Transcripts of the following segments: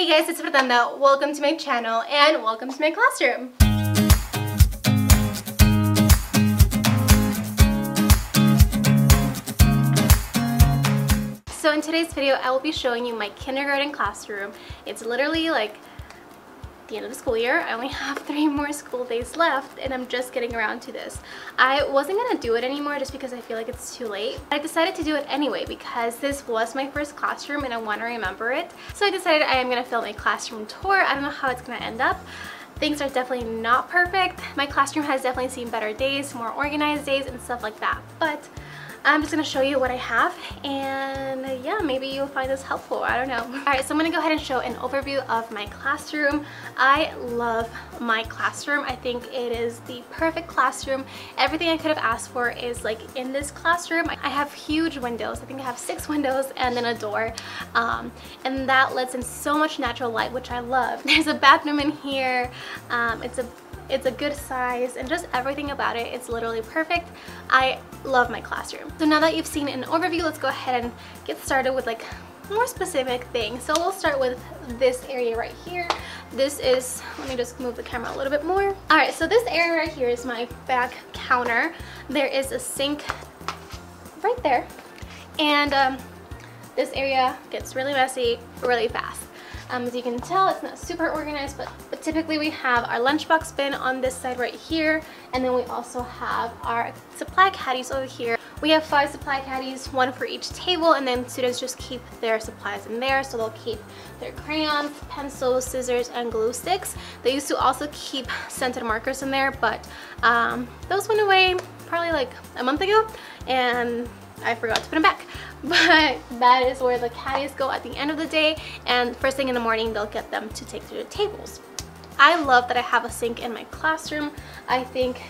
Hey guys, it's Fernanda. Welcome to my channel and welcome to my classroom. So in today's video, I will be showing you my kindergarten classroom. It's literally like the end of the school year. I only have 3 more school days left and I'm just getting around to this. I wasn't gonna do it anymore just because I feel like it's too late. I decided to do it anyway because this was my first classroom and I want to remember it. So I decided I am gonna film a classroom tour. I don't know how it's gonna end up. Things are definitely not perfect. My classroom has definitely seen better days, more organized days and stuff like that. But I'm just going to show you what I have and yeah, maybe you'll find this helpful. I don't know. Alright, so I'm going to go ahead and show an overview of my classroom. I love my classroom. I think it is the perfect classroom. Everything I could have asked for is like in this classroom. I have huge windows. I think I have 6 windows and then a door. And that lets in so much natural light, which I love. There's a bathroom in here. It's a good size and just everything about it. It's literally perfect. I love my classroom. So now that you've seen an overview, let's go ahead and get started with like more specific things. So we'll start with this area right here. This is, let me just move the camera a little bit more. All right, so this area right here is my back counter. There is a sink right there. And this area gets really messy really fast. As you can tell, it's not super organized, but typically we have our lunchbox bin on this side right here, and then we also have our supply caddies over here. We have 5 supply caddies, 1 for each table, and then students just keep their supplies in there. So they'll keep their crayons, pencils, scissors, and glue sticks. They used to also keep scented markers in there, but those went away probably like a month ago, and I forgot to put them back. But that is where the caddies go at the end of the day, and first thing in the morning they'll get them to take to the tables. I love that I have a sink in my classroom. I think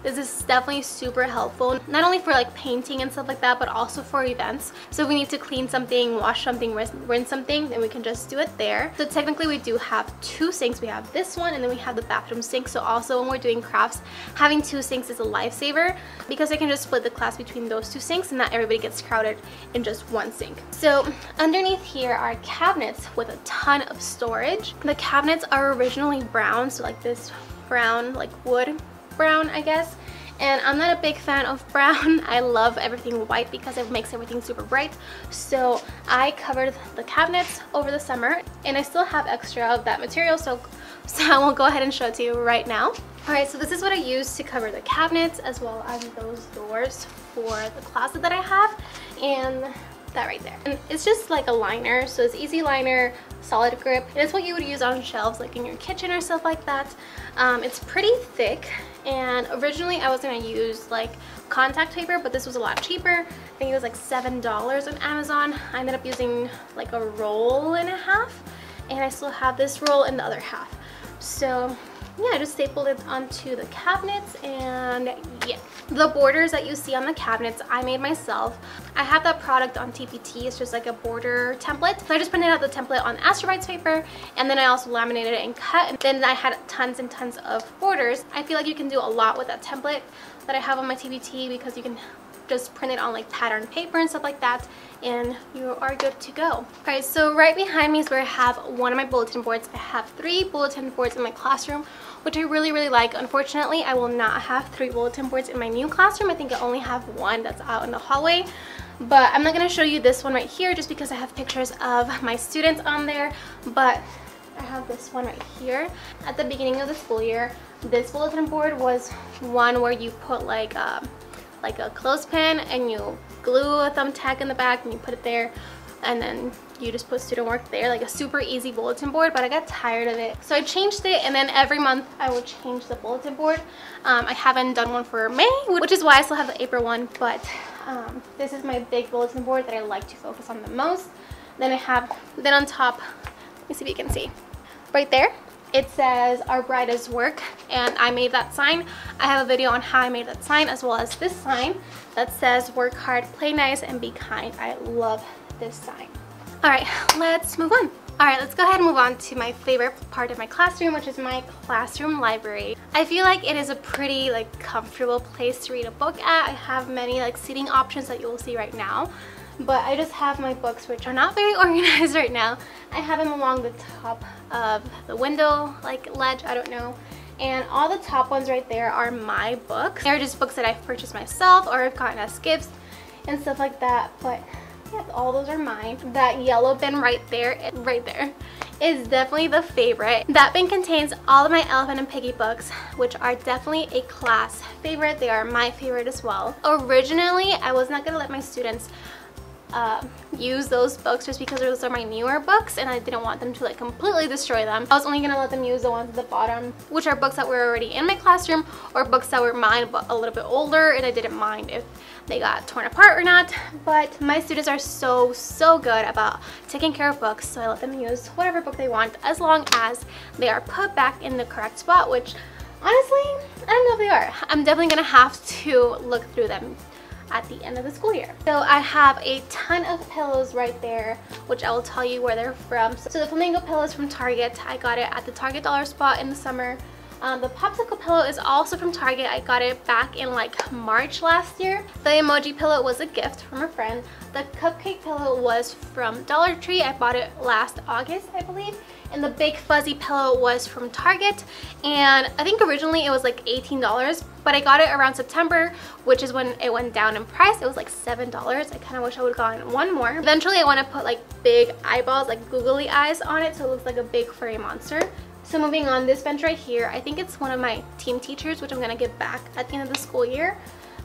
this is definitely super helpful, not only for like painting and stuff like that, but also for events. So if we need to clean something, wash something, rinse something, then we can just do it there. So technically we do have 2 sinks. We have this one and then we have the bathroom sink. So also when we're doing crafts, having 2 sinks is a lifesaver because I can just split the class between those 2 sinks and not everybody gets crowded in just 1 sink. So underneath here are cabinets with a ton of storage. The cabinets are originally brown, so like this brown, like wood brown, I guess, and I'm not a big fan of brown. I love everything white because it makes everything super bright. So I covered the cabinets over the summer and I still have extra of that material, so I will go ahead and show it to you right now. Alright, so this is what I use to cover the cabinets as well as those doors for the closet that I have, and that right there. And it's just like a liner, so it's easy liner, solid grip. It is what you would use on shelves like in your kitchen or stuff like that. It's pretty thick, and originally I was gonna use like contact paper, but this was a lot cheaper. I think it was like $7 on Amazon. I ended up using like a roll and a half, and I still have this roll in the other half. So yeah, I just stapled it onto the cabinets, and yeah. The borders that you see on the cabinets, I made myself. I have that product on TPT. It's just like a border template. So I just printed out the template on Astrobites paper, and then I also laminated it and cut. And then I had tons and tons of borders. I feel like you can do a lot with that template that I have on my TPT because you can just print it on like pattern paper and stuff like that, and you are good to go. Alright, so right behind me is where I have one of my bulletin boards. I have 3 bulletin boards in my classroom, which I really like. Unfortunately, I will not have 3 bulletin boards in my new classroom. I think I only have 1 that's out in the hallway, but I'm not going to show you this one right here just because I have pictures of my students on there. But I have this one right here. At the beginning of the school year, this bulletin board was one where you put like a clothespin and you glue a thumbtack in the back and you put it there, and then you just put student work there, like a super easy bulletin board. But I got tired of it, so I changed it, and then every month I would change the bulletin board. I haven't done one for May, which is why I still have the April one, but this is my big bulletin board that I like to focus on the most. Then on top, let me see if you can see, right there, it says Our Brightest Work, and I made that sign. I have a video on how I made that sign, as well as this sign that says Work Hard, Play Nice, and Be Kind. I love this sign. Alright, let's move on. Alright, let's go ahead and move on to my favorite part of my classroom, which is my classroom library. I feel like it is a pretty like comfortable place to read a book at. I have many like seating options that you will see right now. but I just have my books, which are not very organized right now. I have them along the top of the window, like ledge, I don't know. And all the top ones right there are my books. They're just books that I've purchased myself or I've gotten as gifts and stuff like that. But yeah, all those are mine. That yellow bin right there is definitely the favorite. That bin contains all of my Elephant and Piggy books, which are definitely a class favorite. They are my favorite as well. Originally, I was not gonna let my students use those books just because those are my newer books and I didn't want them to like completely destroy them. I was only gonna let them use the ones at the bottom, which are books that were already in my classroom or books that were mine but a little bit older, and I didn't mind if they got torn apart or not. But my students are so good about taking care of books, so I let them use whatever book they want as long as they are put back in the correct spot, which honestly, I don't know if they are. I'm definitely gonna have to look through them at the end of the school year. So I have a ton of pillows right there, which I will tell you where they're from. So the flamingo pillow is from Target. I got it at the Target dollar spot in the summer. The popsicle pillow is also from Target. I got it back in like March last year. The emoji pillow was a gift from a friend. The cupcake pillow was from Dollar Tree. I bought it last August, I believe. And the big fuzzy pillow was from Target, and I think originally it was like $18, but I got it around September, which is when it went down in price. It was like $7. I kind of wish I would have gotten one more. Eventually I want to put like big eyeballs, like googly eyes on it, so it looks like a big furry monster. So moving on, this bench right here, I think it's one of my team teachers, which I'm going to give back at the end of the school year.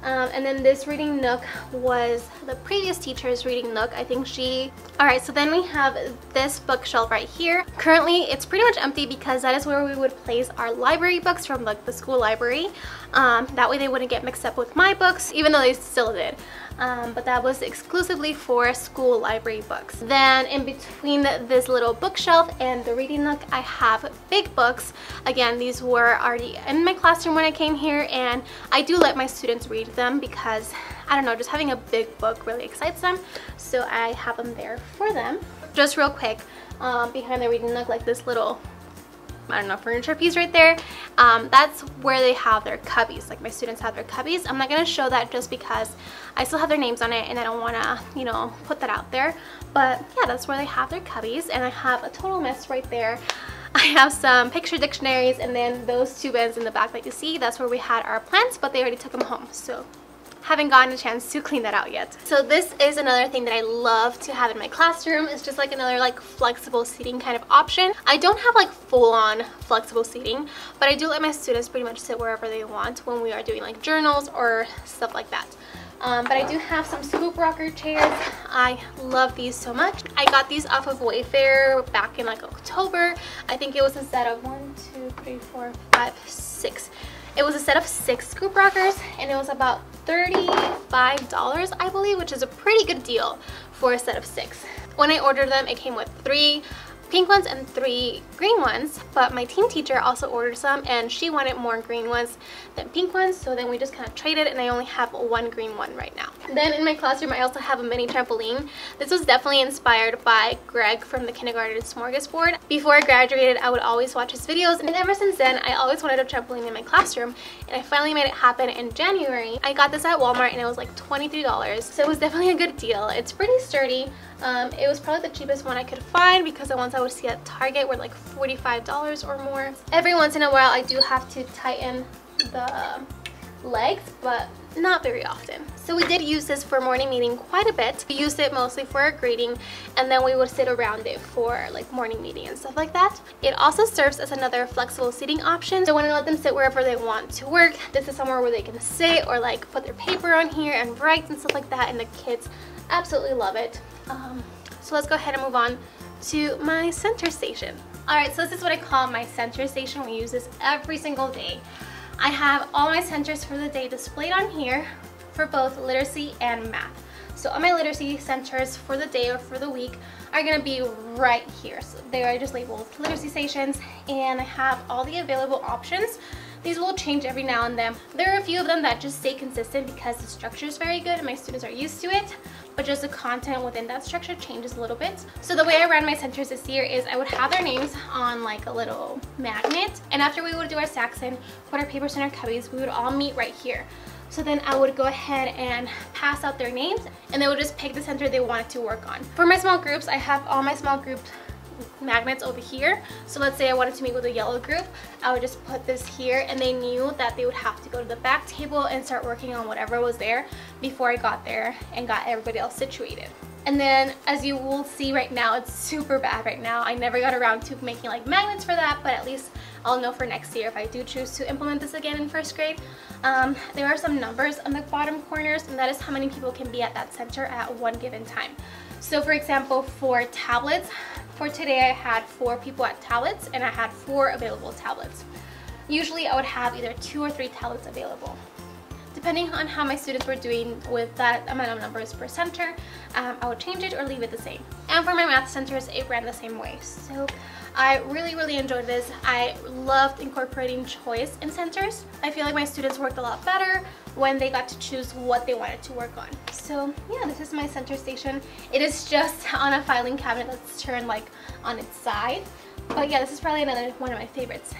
And then this reading nook was the previous teacher's reading nook. I think she... Alright, so then we have this bookshelf right here. Currently, it's pretty much empty because that is where we would place our library books from like the school library. That way they wouldn't get mixed up with my books, even though they still did. But that was exclusively for school library books. Then in between this little bookshelf and the reading nook, I have big books. Again, these were already in my classroom when I came here, and I do let my students read them because, I don't know, just having a big book really excites them. So I have them there for them. Just real quick, behind the reading nook, like this little, I don't know, furniture piece right there, that's where they have their cubbies. Like my students have their cubbies. I'm not going to show that just because I still have their names on it and I don't want to, you know, put that out there. But yeah, that's where they have their cubbies, and I have a total mess right there. I have some picture dictionaries, and then those two bins in the back that you see, that's where we had our plants, but they already took them home. So haven't gotten a chance to clean that out yet. So this is another thing that I love to have in my classroom. It's just like another like flexible seating kind of option. I don't have like full-on flexible seating, but I do let my students pretty much sit wherever they want when we are doing like journals or stuff like that. But I do have some scoop rocker chairs. I love these so much. I got these off of Wayfair back in like October. I think it was a set of 1, 2, 3, 4, 5, 6. It was a set of 6 scoop rockers, and it was about $35, I believe, which is a pretty good deal for a set of 6. When I ordered them, it came with 3 pink ones and 3 green ones, but my team teacher also ordered some, and she wanted more green ones than pink ones, so then we just kind of traded, and I only have 1 green one right now. Then in my classroom, I also have a mini trampoline. This was definitely inspired by Greg from the Kindergarten Smorgasbord. Before I graduated, I would always watch his videos, and ever since then, I always wanted a trampoline in my classroom, and I finally made it happen in January. I got this at Walmart, and it was like $23, so it was definitely a good deal. It's pretty sturdy. It was probably the cheapest one I could find because the ones I would see at Target were like $45 or more. Every once in a while I do have to tighten the legs, but not very often. So we did use this for morning meeting quite a bit. We used it mostly for our grading, and then we would sit around it for like morning meeting and stuff like that. It also serves as another flexible seating option. So when I let them sit wherever they want to work, this is somewhere where they can sit or like put their paper on here and write and stuff like that, and the kids absolutely love it. So let's go ahead and move on to my center station. Alright, so this is what I call my center station. We use this every single day. I have all my centers for the day displayed on here for both literacy and math. So all my literacy centers for the day or for the week are going to be right here. So they are just labeled literacy stations, and I have all the available options. These will change every now and then. There are a few of them that just stay consistent because the structure is very good and my students are used to it, but just the content within that structure changes a little bit. So the way I ran my centers this year is I would have their names on like a little magnet, and after we would do our stacks and put our papers in our cubbies, we would all meet right here. So then I would go ahead and pass out their names, and they would just pick the center they wanted to work on. For my small groups, I have all my small group magnets over here. So let's say I wanted to meet with a yellow group, I would just put this here, and they knew that they would have to go to the back table and start working on whatever was there before I got there and got everybody else situated. And then, as you will see right now, it's super bad right now. I never got around to making like magnets for that, but at least I'll know for next year if I do choose to implement this again in first grade. There are some numbers on the bottom corners, and that is how many people can be at that center at one given time. So for example, for tablets, for today I had 4 people at tablets, and I had 4 available tablets. Usually I would have either 2 or 3 tablets available. Depending on how my students were doing with that amount of numbers per center, I would change it or leave it the same. And for my math centers, it ran the same way. So I really enjoyed this. I loved incorporating choice in centers. I feel like my students worked a lot better when they got to choose what they wanted to work on. So yeah, this is my center station. It is just on a filing cabinet that's turned like on its side. But yeah, this is probably another one of my favorites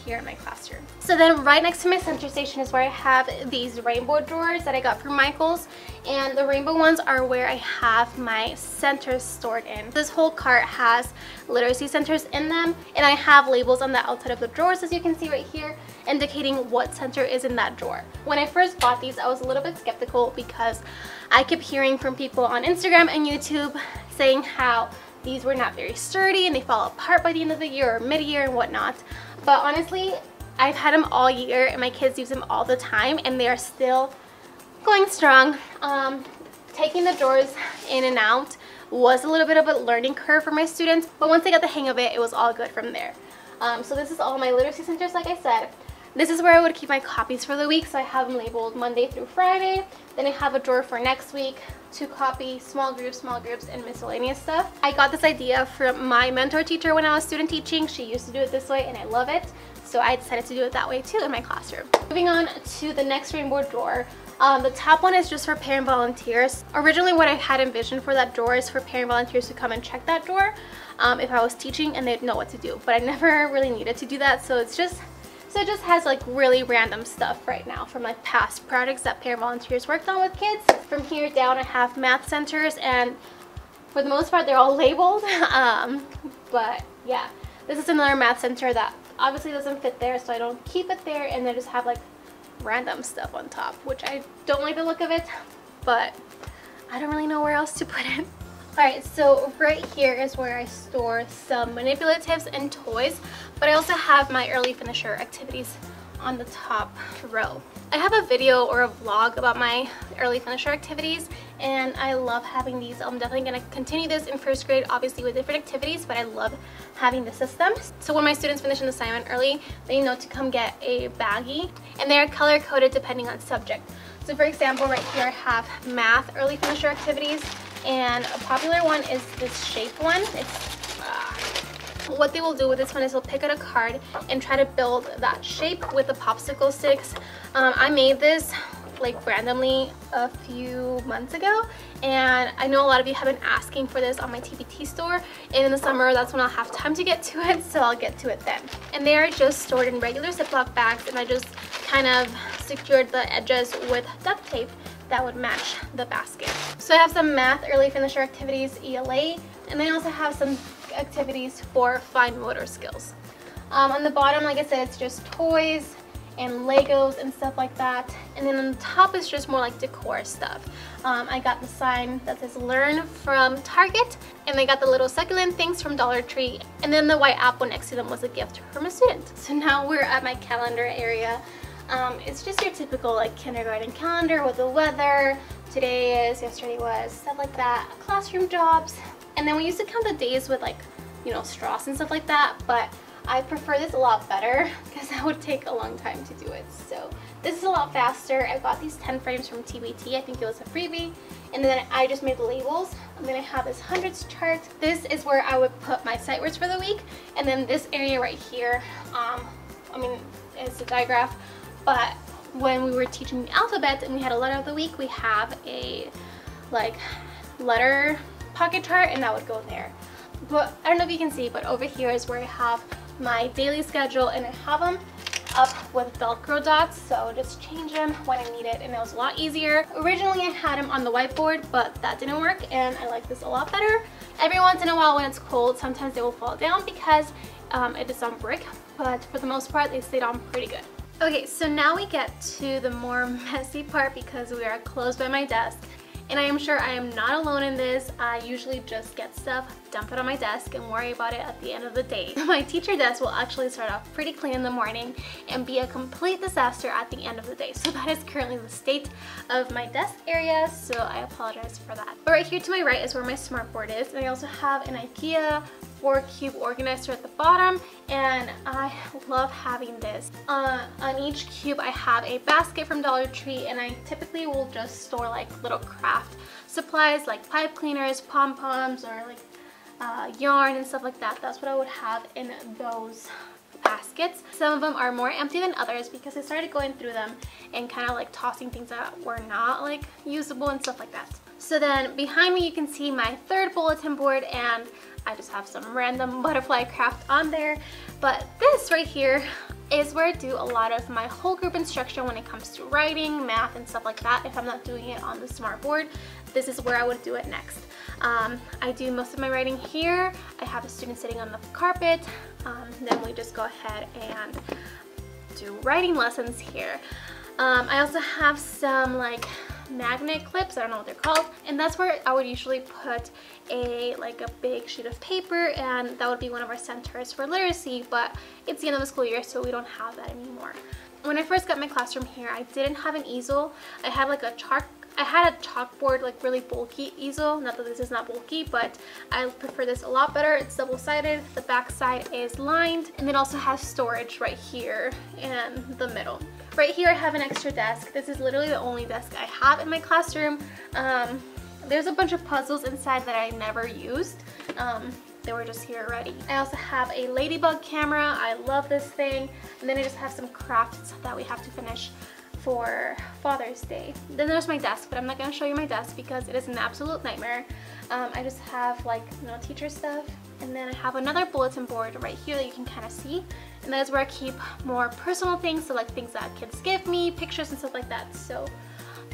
here in my classroom. So then right next to my center station is where I have these rainbow drawers that I got from Michael's, and the rainbow ones are where I have my centers stored in. This whole cart has literacy centers in them, and I have labels on the outside of the drawers, as you can see right here, indicating what center is in that drawer. When I first bought these, I was a little bit skeptical because I kept hearing from people on Instagram and YouTube saying how these were not very sturdy and they fall apart by the end of the year or mid-year and whatnot. But honestly, I've had them all year and my kids use them all the time, and they are still going strong. Taking the drawers in and out was a little bit of a learning curve for my students, but once they got the hang of it, it was all good from there. So this is all my literacy centers, like I said. This is where I would keep my copies for the week, so I have them labeled Monday through Friday. Then I have a drawer for next week, 2 copy, small groups, and miscellaneous stuff. I got this idea from my mentor teacher when I was student teaching. She used to do it this way and I love it, so I decided to do it that way too in my classroom. Moving on to the next rainbow drawer. The top one is just for parent volunteers. Originally what I had envisioned for that drawer is for parent volunteers to come and check that drawer if I was teaching and they'd know what to do, but I never really needed to do that, so it just has like really random stuff right now from like past projects that parent volunteers worked on with kids. From here down I have math centers, and for the most part they're all labeled. But yeah, this is another math center that obviously doesn't fit there, so I don't keep it there, and I just have like random stuff on top, which I don't like the look of it, but I don't really know where else to put it. Alright, so right here is where I store some manipulatives and toys, but I also have my early finisher activities on the top row. I have a video or a vlog about my early finisher activities, and I love having these. I'm definitely going to continue this in first grade, obviously with different activities, but I love having the system. So when my students finish an assignment early, they know to come get a baggie, and they're color coded depending on subject. So for example, right here I have math early finisher activities, and a popular one is this shape one. What they will do with this one is they'll pick out a card and try to build that shape with the popsicle sticks. I made this like randomly a few months ago, and I know a lot of you have been asking for this on my TBT store, and in the summer that's when I'll have time to get to it, so I'll get to it then. And they are just stored in regular Ziploc bags, and I just kind of secured the edges with duct tape that would match the basket. So I have some math early finisher activities, ELA, and I also have some activities for fine motor skills. On the bottom, like I said, it's just toys and Legos and stuff like that, and then on the top is just more like decor stuff. I got the sign that says Learn from Target, and I got the little succulent things from Dollar Tree, and then the white apple next to them was a gift from a student. So now we're at my calendar area. It's just your typical like kindergarten calendar with the weather, today is, yesterday was, stuff like that, classroom jobs. And then we used to count the days with like, you know, straws and stuff like that, but I prefer this a lot better because that would take a long time to do it. So this is a lot faster. I got these 10 frames from TBT, I think it was a freebie, and then I just made the labels. And then I have this hundreds chart. This is where I would put my sight words for the week, and then this area right here, I mean, it's a digraph. But when we were teaching the alphabet and we had a letter of the week, we have a like letter pocket chart, and that would go there. But I don't know if you can see, but over here is where I have my daily schedule, and I have them up with Velcro dots, so just change them when I need it, and it was a lot easier. Originally I had them on the whiteboard, but that didn't work, and I like this a lot better. Every once in a while when it's cold, sometimes they will fall down because it is on brick, but for the most part they stayed on pretty good. Okay, so now we get to the more messy part because we are close by my desk. And I am sure I am not alone in this. I usually just get stuff, dump it on my desk, and worry about it at the end of the day. My teacher desk will actually start off pretty clean in the morning and be a complete disaster at the end of the day. So that is currently the state of my desk area, so I apologize for that. But right here to my right is where my smartboard is, and I also have an IKEA 4-cube organizer at the bottom, and I love having this. On each cube I have a basket from Dollar Tree, and I typically will just store like little craft supplies like pipe cleaners, pom-poms, or like yarn and stuff like that. That's what I would have in those baskets. Some of them are more empty than others because I started going through them and kind of like tossing things that were not like usable and stuff like that. So then behind me you can see my third bulletin board, and I just have some random butterfly craft on there. But this right here is where I do a lot of my whole group instruction when it comes to writing, math, and stuff like that. If I'm not doing it on the smart board, this is where I would do it next. I do most of my writing here. I have a student sitting on the carpet. Then we just go ahead and do writing lessons here. I also have some like magnet clips, I don't know what they're called, and that's where I would usually put a big sheet of paper, and that would be one of our centers for literacy, but it's the end of the school year, so we don't have that anymore. When I first got my classroom here, I didn't have an easel. I had like a chalkboard, like really bulky easel. Not that this is not bulky, but I prefer this a lot better. It's double-sided, the back side is lined, and it also has storage right here in the middle. Right here I have an extra desk. This is literally the only desk I have in my classroom. There's a bunch of puzzles inside that I never used. They were just here already. I also have a ladybug camera. I love this thing. And then I just have some crafts that we have to finish for Father's Day. Then there's my desk, but I'm not going to show you my desk because it is an absolute nightmare. I just have like teacher stuff, and then I have another bulletin board right here that you can kind of see, and that is where I keep more personal things, so like things that kids give me, pictures and stuff like that. So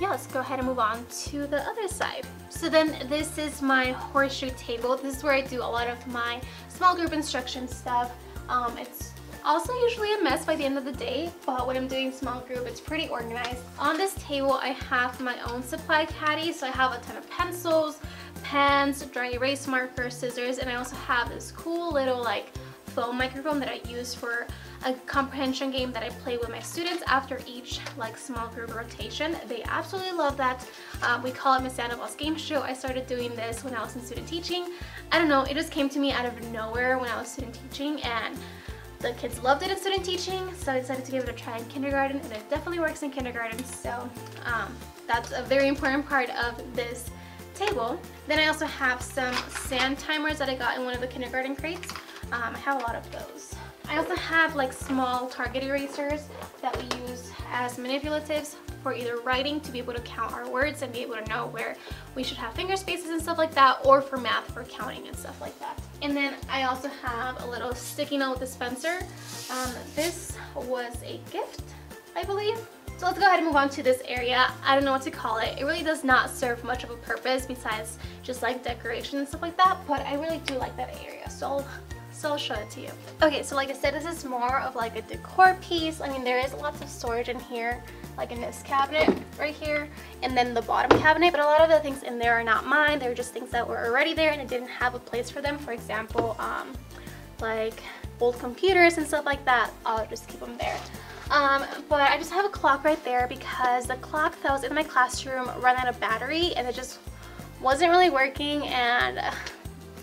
yeah, let's go ahead and move on to the other side. So then this is my horseshoe table. This is where I do a lot of my small group instruction stuff. It's also usually a mess by the end of the day, but when I'm doing small group, it's pretty organized. On this table, I have my own supply caddy, so I have a ton of pencils, pens, dry erase markers, scissors, and I also have this cool little like foam microphone that I use for a comprehension game that I play with my students after each like small group rotation. They absolutely love that. We call it Miss Sandoval's Game Show. I started doing this when I was in student teaching. I don't know, it just came to me out of nowhere when I was student teaching, and the kids loved it in student teaching, so I decided to give it a try in kindergarten, and it definitely works in kindergarten, so that's a very important part of this table. Then I also have some sand timers that I got in one of the kindergarten crates. I have a lot of those. I also have like small target erasers that we use as manipulatives for either writing to be able to count our words and be able to know where we should have finger spaces and stuff like that, or for math for counting and stuff like that. And then I also have a little sticky note dispenser. This was a gift, I believe. So let's go ahead and move on to this area. I don't know what to call it. It really does not serve much of a purpose besides just like decoration and stuff like that, but I really do like that area, so I'll show it to you. Okay, so like I said, this is more of like a decor piece. I mean, there is lots of storage in here, like in this cabinet right here, and then the bottom cabinet, but a lot of the things in there are not mine. They're just things that were already there and I didn't have a place for them. For example, like old computers and stuff like that, I'll just keep them there. But I just have a clock right there because the clock that was in my classroom ran out of battery and it just wasn't really working, and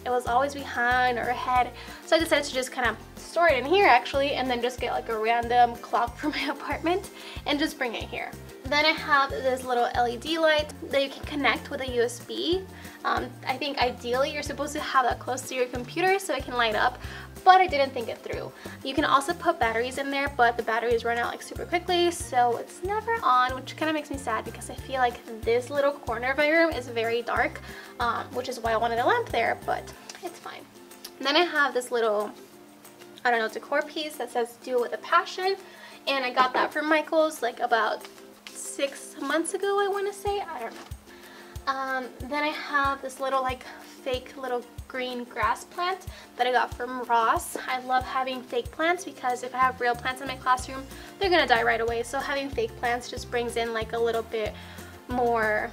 it was always behind or ahead, so I decided to just kind of store it in here actually, and then just get like a random clock from my apartment and just bring it here. Then I have this little LED light that you can connect with a USB. I think ideally you're supposed to have that close to your computer so it can light up, but I didn't think it through. You can also put batteries in there, but the batteries run out like super quickly, so it's never on, which kind of makes me sad because I feel like this little corner of my room is very dark, which is why I wanted a lamp there, but it's fine. And then I have this little, I don't know, decor piece that says "Do it with a passion," and I got that from Michael's like about 6 months ago, I want to say. I don't know. Then I have this little like fake little green grass plant that I got from Ross. I love having fake plants because if I have real plants in my classroom, they're gonna die right away. So having fake plants just brings in like a little bit more,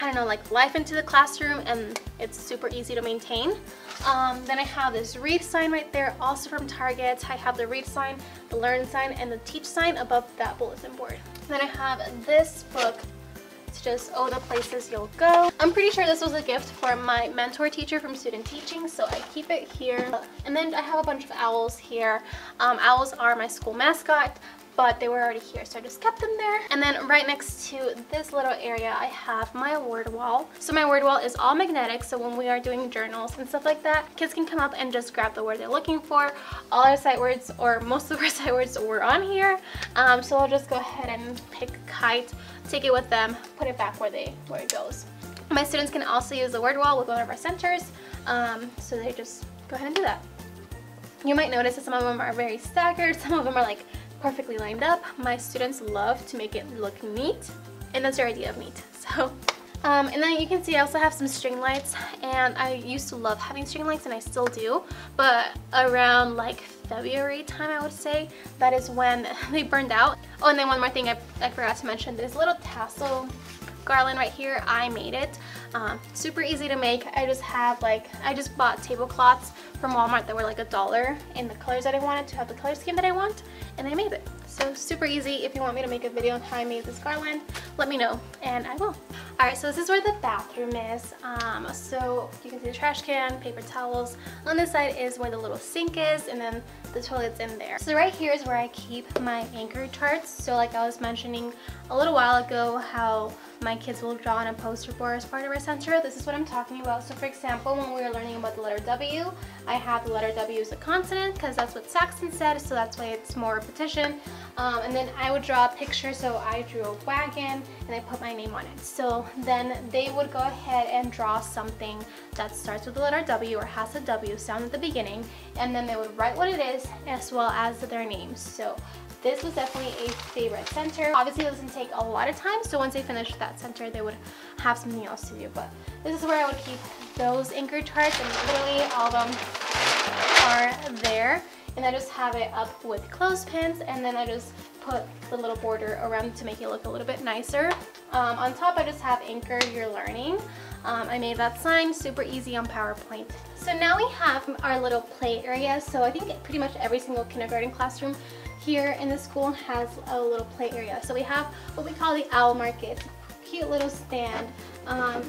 I don't know, like life into the classroom, and it's super easy to maintain. Then I have this read sign right there, also from Target. I have the read sign, the learn sign, and the teach sign above that bulletin board. Then I have this book. It's just all the places you'll go. I'm pretty sure this was a gift for my mentor teacher from student teaching, so I keep it here. And then I have a bunch of owls here. Owls are my school mascot, but they were already here, so I just kept them there. And then right next to this little area, I have my word wall. So my word wall is all magnetic, so when we are doing journals and stuff like that, kids can come up and just grab the word they're looking for. All our sight words, or most of our sight words, were on here. So I'll just go ahead and pick kite, take it with them, put it back where it goes. My students can also use the word wall with one of our centers, so they just go ahead and do that. You might notice that some of them are very staggered, some of them are like perfectly lined up. My students love to make it look neat, and that's their idea of neat. So and then you can see I also have some string lights, and I used to love having string lights, and I still do, but around like February time, I would say, that is when they burned out. Oh, and then one more thing I forgot to mention, this little tassel garland right here, I made it. Super easy to make. I just bought tablecloths from Walmart that were like $1 in the colors that I wanted to have the color scheme that I want, and I made it. So super easy. If you want me to make a video on how I made this garland, let me know and I will. Alright, so this is where the bathroom is. So you can see the trash can, paper towels. On this side is where the little sink is, and then the toilet's in there. So right here is where I keep my anchor charts. So like I was mentioning a little while ago how my kids will draw on a poster board as part of our center. This is what I'm talking about. So for example, when we were learning about the letter W, I have the letter W as a consonant because that's what Saxon said, so that's why it's more repetition. And then I would draw a picture, so I drew a wagon and I put my name on it. So then they would go ahead and draw something that starts with the letter W or has a W sound at the beginning, and then they would write what it is as well as their names. So this was definitely a favorite center. Obviously it doesn't take a lot of time, so once they finished that center they would have something else to do, but this is where I would keep those anchor charts, and literally all of them are there. And I just have it up with clothespins, and then I just put the little border around to make it look a little bit nicer. On top I just have Anchor Your Learning. I made that sign super easy on PowerPoint. So now we have our little play area. So I think pretty much every single kindergarten classroom here in the school has a little play area. So we have what we call the owl market. Cute little stand.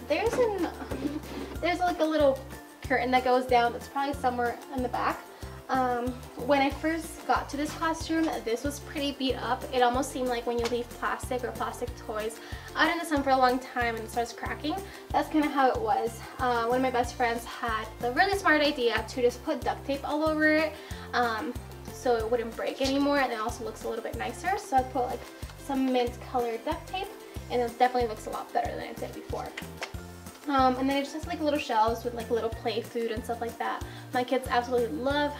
There's like a little curtain that goes down that's probably somewhere in the back. When I first got to this classroom, this was pretty beat up. It almost seemed like when you leave plastic or plastic toys out in the sun for a long time and it starts cracking. That's kind of how it was. One of my best friends had the really smart idea to just put duct tape all over it so it wouldn't break anymore, and it also looks a little bit nicer. So I put like some mint colored duct tape, and it definitely looks a lot better than it did before. And then it just has like little shelves with like little play food and stuff like that. My kids absolutely love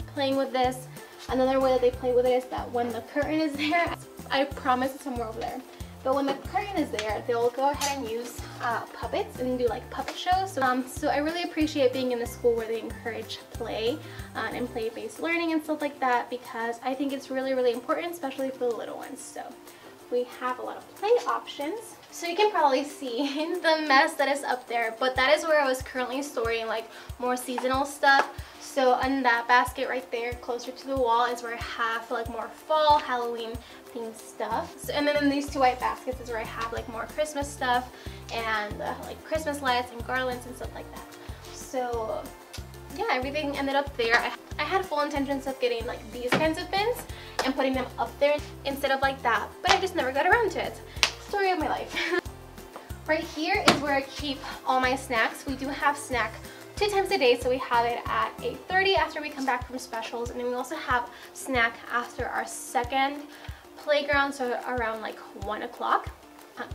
playing with this. Another way that they play with it is that when the curtain is there, I promise it's somewhere over there, but when the curtain is there, they'll go ahead and use puppets and do like puppet shows. So I really appreciate being in a school where they encourage play and play-based learning and stuff like that, because I think it's really, really important, especially for the little ones. So we have a lot of play options. So you can probably see the mess that is up there, but that is where I was currently storing like more seasonal stuff. So in that basket right there, closer to the wall, is where I have like more fall, Halloween themed stuff. So, and then in these two white baskets is where I have like more Christmas stuff and like Christmas lights and garlands and stuff like that. So yeah, everything ended up there. I had full intentions of getting like these kinds of bins and putting them up there instead of like that, but I just never got around to it. Story of my life. Right here is where I keep all my snacks. We do have snack 2 times a day, so we have it at 8:30 after we come back from specials, and then we also have snack after our second playground, so around like 1 o'clock.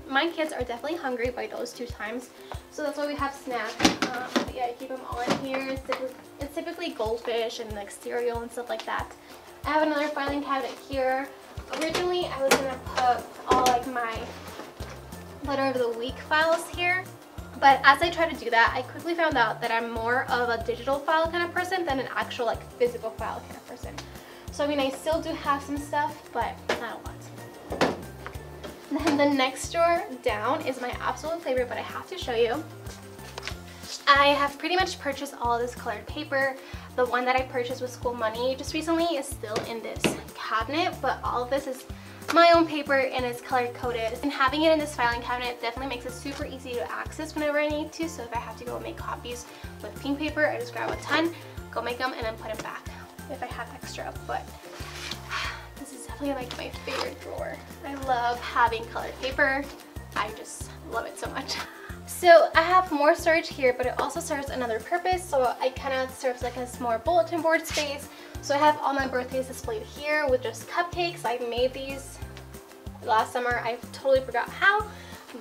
My kids are definitely hungry by those 2 times, so that's why we have snacks. Yeah, I keep them all in here. It's typically goldfish and like cereal and stuff like that. I have another filing cabinet here. Originally, I was gonna put all like my letter of the week files here, but as I tried to do that, I quickly found out that I'm more of a digital file kind of person than an actual like physical file kind of person. So I mean, I still do have some stuff, but not a lot. Then the next drawer down is my absolute favorite, but I have to show you. I have pretty much purchased all of this colored paper. The one that I purchased with school money just recently is still in this cabinet, but all of this is my own paper and it's color coded. And having it in this filing cabinet definitely makes it super easy to access whenever I need to. So if I have to go make copies with pink paper, I just grab a ton, go make them, and then put them back if I have extra. But this is definitely like my favorite drawer. I love having colored paper. I just love it so much. So I have more storage here, but it also serves another purpose. So it kind of serves like a small bulletin board space. So I have all my birthdays displayed here with just cupcakes. I made these last summer. I totally forgot how,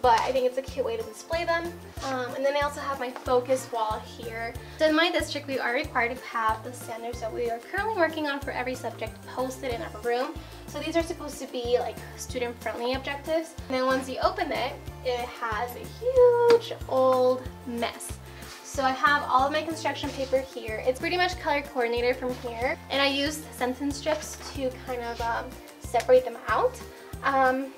but I think it's a cute way to display them. And then I also have my focus wall here. So in my district, we are required to have the standards that we are currently working on for every subject posted in our room. So these are supposed to be like student-friendly objectives. And then once you open it, it has a huge old mess. So I have all of my construction paper here. It's pretty much color coordinated from here. And I used sentence strips to kind of separate them out.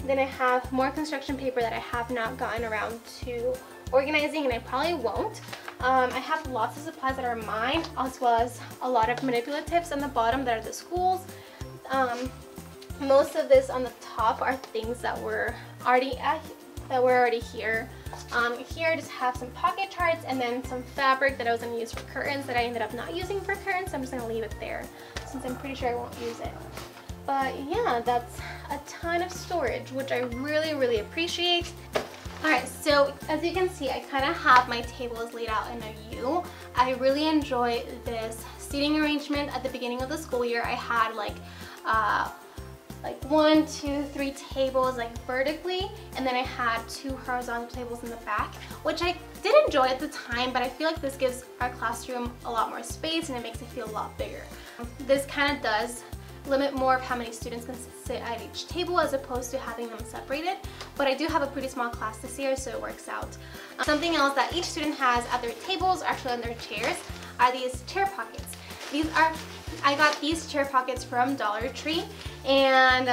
Then I have more construction paper that I have not gotten around to organizing, and I probably won't. I have lots of supplies that are mine, as well as a lot of manipulatives on the bottom that are the schools. Most of this on the top are things that were already here. Here I just have some pocket charts and then some fabric that I was going to use for curtains that I ended up not using for curtains, so I'm just going to leave it there since I'm pretty sure I won't use it. But yeah, that's a ton of storage, which I really appreciate. Alright, so as you can see, I kind of have my tables laid out in a U. I really enjoy this seating arrangement. At the beginning of the school year, I had like 1, 2, 3 tables like vertically, and then I had 2 horizontal tables in the back, which I did enjoy at the time, but I feel like this gives our classroom a lot more space and it makes it feel a lot bigger. This kind of does limit more of how many students can sit at each table as opposed to having them separated, but I do have a pretty small class this year, so it works out. Something else that each student has at their tables, or actually on their chairs, are these chair pockets. I got these chair pockets from Dollar Tree, and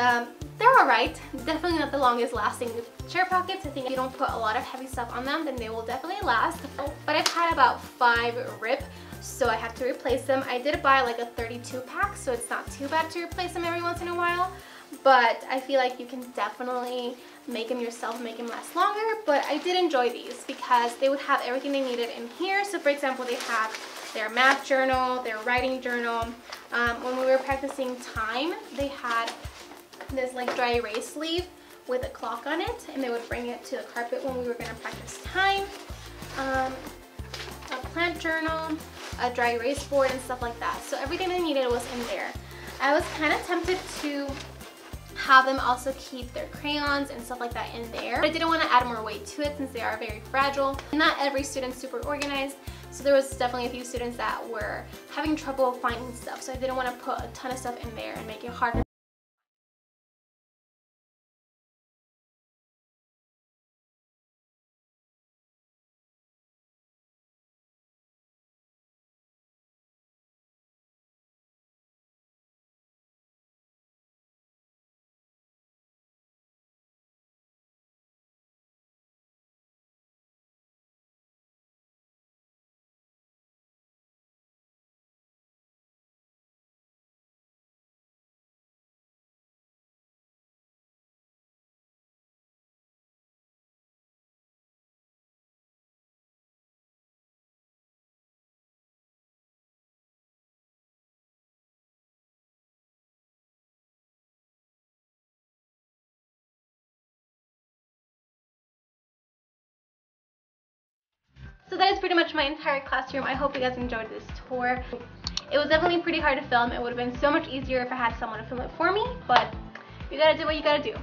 they're alright. Definitely not the longest lasting chair pockets. I think if you don't put a lot of heavy stuff on them, then they will definitely last. But I've had about 5 rip, so I have to replace them. I did buy like a 32 pack, so it's not too bad to replace them every once in a while. But I feel like you can definitely make them yourself, make them last longer. But I did enjoy these because they would have everything they needed in here. So for example, they have their math journal, their writing journal. When we were practicing time, they had this like dry erase sleeve with a clock on it, and they would bring it to the carpet when we were going to practice time. A plant journal, a dry erase board, and stuff like that. So everything they needed was in there. I was kind of tempted to have them also keep their crayons and stuff like that in there, but I didn't want to add more weight to it since they are very fragile. Not every student's super organized, so there was definitely a few students that were having trouble finding stuff, so I didn't want to put a ton of stuff in there and make it harder. So that is pretty much my entire classroom. I hope you guys enjoyed this tour. It was definitely pretty hard to film. It would have been so much easier if I had someone to film it for me, but you gotta do what you gotta do.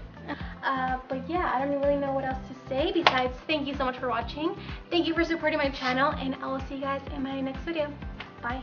But yeah, I don't really know what else to say besides thank you so much for watching. Thank you for supporting my channel, and I will see you guys in my next video. Bye.